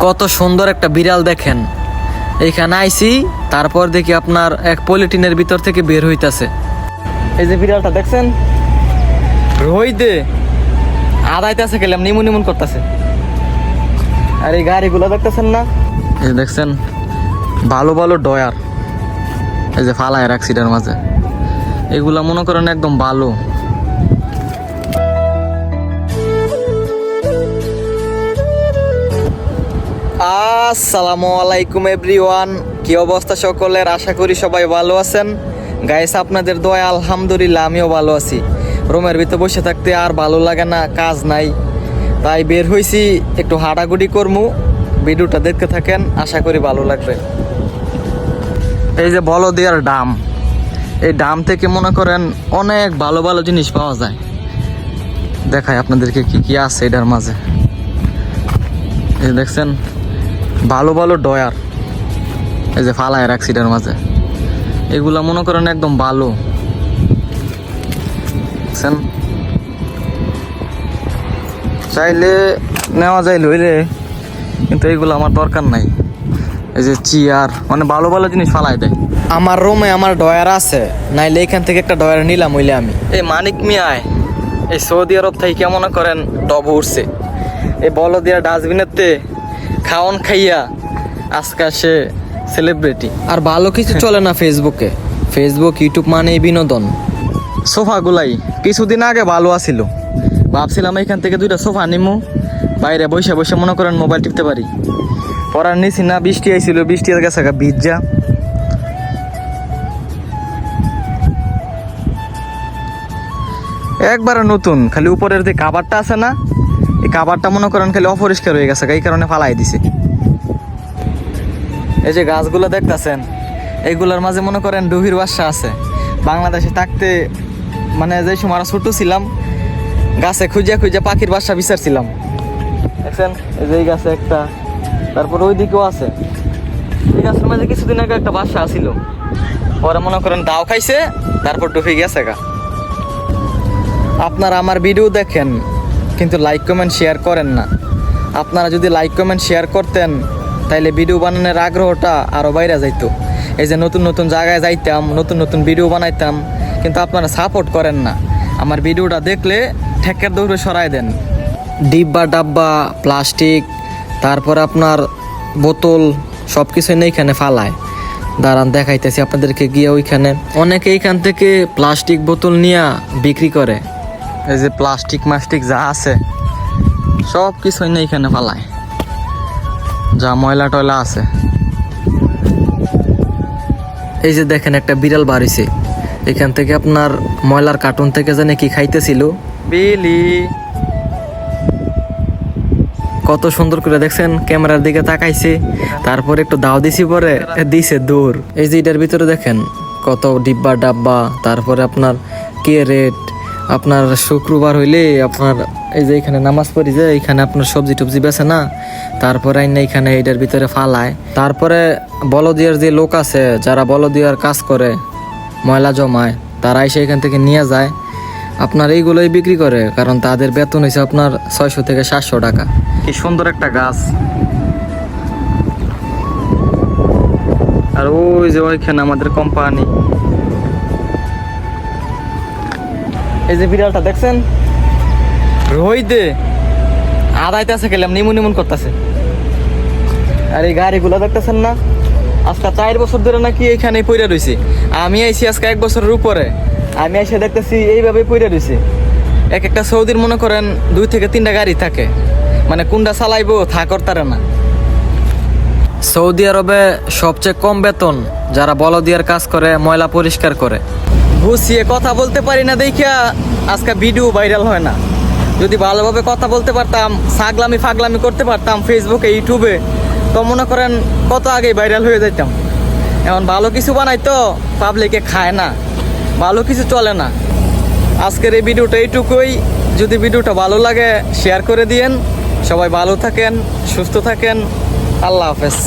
কত সুন্দর একটা বিড়াল দেখেন। এইখানে আইছি, তারপর দেখি আপনার এক পলিথিনের ভিতর থেকে বের হইতাছে। এই যে বিড়ালটা দেখছেন, রইদে আদাইতেছে, গেলাম নিমুন নিমুন করতেছে। আর এই গাড়িগুলো দেখতেছেন না, এই যে দেখছেন ভালো ভালো ডয়ার, এই যে ফালায় রাখছি এটার মাঝে। এগুলা মনে করেন একদম ভালো। আসসালামু আলাইকুম এভরিওয়ান, কি অবস্থা সকলের? আশা করি সবাই ভালো আছেন। গাইস, আপনাদের দোয়া আলহামদুলিল্লাহ আমিও ভালো আছি। রুমের ভিতরে বসে থাকতে আর ভালো লাগে না, কাজ নাই, তাই বের হইছি একটু হাঁটাগুড়ি করমু। ভিডিওটা দেখতে থাকেন, আশা করি ভালো লাগবে। এই যে বলদিয়ার ডাম, এই ডাম থেকে মনে করেন অনেক ভালো ভালো জিনিস পাওয়া যায়। দেখাই আপনাদেরকে কি কি আছে এটার মাঝে। এই দেখছেন ভালো ভালো ডয়ার, এই যে ফালায় রাখছি এটার মাঝে। এগুলা মনে করেন একদম ভালো, দেখছেন চাইলে নেওয়া যায় লইলে, কিন্তু এইগুলো আমার দরকার নাই। এই যে চেয়ার, মানে ভালো ভালো জিনিস ফালাই দেয়। আমার রুমে আমার ডয়ার আছে, নাইলে এখান থেকে একটা ডয়ার নিলাম হইলে আমি। এই মানিক মিয়ায় এই সৌদি আরব থেকে মনে করেন ডব উঠছে এই বলদিয়া ডাস্টবিনেতে খাওয়ান খাইয়া, আজকে সে সেলিব্রিটি। আর ভালো কিছু চলে না ফেসবুকে, ফেসবুক ইউটিউব মানেই বিনোদন। সোফাগুলাই কিছুদিন আগে ভালো আছিল, ভাবছিলাম এখান থেকে দুইটা সোফা নিমু, বাইরে বসে বসে মনে করেন মোবাইল টিপতে পারি। পরার নিছি না, বৃষ্টি আইছিল, বৃষ্টি গেছে ভিজা। একবারে নতুন, খালি উপরের যে কাভারটা আছে না, এই কাভারটা মনে করেন খালি অপরিষ্কার হয়ে গেছে, এই কারণে ফালাই দিছে। এই যে গাছগুলো দেখতেছেন, এইগুলোর মাঝে মনে করেন ডুহির বাসা আছে। বাংলাদেশে থাকতে মানে যে সময় আমরা ছোট ছিলাম, গাছে খুঁজে খুঁজে পাখির বাসা বিচারছিলাম। দেখছেন এই যে এই গাছে একটা, তারপর ওই দিকেও আছে। এই গাছের মাঝে কিছুদিন আগে একটা বাসা আছিল, পরে মনে করেন দাও খাইছে, তারপর ডুবে গেছে গা। আপনারা আমার ভিডিও দেখেন কিন্তু লাইক কমেন্ট শেয়ার করেন না। আপনারা যদি লাইক কমেন্ট শেয়ার করতেন তাইলে ভিডিও বানানোর আগ্রহটা আরও বাইরে যাইতো। এই যে নতুন নতুন জায়গায় যাইতাম, নতুন নতুন ভিডিও বানাইতাম, কিন্তু আপনারা সাপোর্ট করেন না। আমার ভিডিওটা দেখলে ঠেকের দৌড়ে সরাই দেন। ডিব্বা ডাব্বা, প্লাস্টিক, তারপর আপনার বোতল, সব কিছু নিয়ে এইখানে ফালায়। দাঁড়ান দেখাইতেছি আপনাদেরকে গিয়ে। ওইখানে অনেকে এইখান থেকে প্লাস্টিক বোতল নিয়ে বিক্রি করে। এই যে প্লাস্টিক মাস্টিক যা আছে সব কিছু নিয়ে এইখানে ফালায়, যা ময়লা টয়লা আছে। এই যে দেখেন একটা বিড়াল বাড়িছে, এখান থেকে আপনার ময়লার কার্টুন থেকে জানে কি খাইতেছিল। বিলি কত সুন্দর করে দেখছেন, ক্যামেরার দিকে তাকাইছে, তারপর একটু দাও দিছি, পরে দিছে দূর। এই যে এটার ভিতরে দেখেন কত ডিব্বা ডাব্বা, তারপরে আপনার ক্যারেট। আপনার শুক্রবার হইলে আপনার এই যে এখানে নামাজ পড়ি, যে এইখানে আপনার সবজি টবজি বেছে না, তারপরে আইনা এখানে এটার ভিতরে ফালায়। তারপরে বলদিয়ার যে লোক আছে, যারা বলদিয়ার কাজ করে, ময়লা জমায়, তারা এসে এখান থেকে নিয়ে যায়। আপনার এইগুলোই বিক্রি করে, কারণ তাদের বেতন হয়েছে আপনার 600 থেকে 700 টাকা। কি সুন্দর একটা গাছ। আর ওই যে ওইখানে আমাদের কোম্পানি। এই যে বিড়ালটা দেখছেন, রইদে আদাইতেছে, গেলাম নিমুন নিমুন করতেছে। আর এই গাড়িগুলো দেখতেছেন না, আজকে 4 বছর ধরে নাকি এইখানে পইরা রয়েছে। আমি আইছি আজকে 1 বছরের উপরে, আমি এসে দেখতেছি এইভাবে পইরা রয়েছে। এক একটা সৌদির মনে করেন 2 থেকে 3টা গাড়ি থাকে, মানে কোনটা চালাইবো থাকর তারে না। সৌদি আরবে সবচেয়ে কম বেতন যারা বলদিয়ার কাজ করে, ময়লা পরিষ্কার করে। গুছিয়ে কথা বলতে পারি না দেখিয়া আজকে ভিডিও ভাইরাল হয় না। যদি ভালোভাবে কথা বলতে পারতাম, ছাগলামি ফাগলামি করতে পারতাম ফেসবুকে ইউটিউবে, তো মনে করেন কত আগে ভাইরাল হয়ে যাইতাম। এখন ভালো কিছু বানাইতো পাবলিকে খায় না, ভালো কিছু চলে না। আজকের এই ভিডিওটা এইটুকুই। যদি ভিডিওটা ভালো লাগে শেয়ার করে দিয়েন। সবাই ভালো থাকেন, সুস্থ থাকেন। আল্লাহ হাফেজ।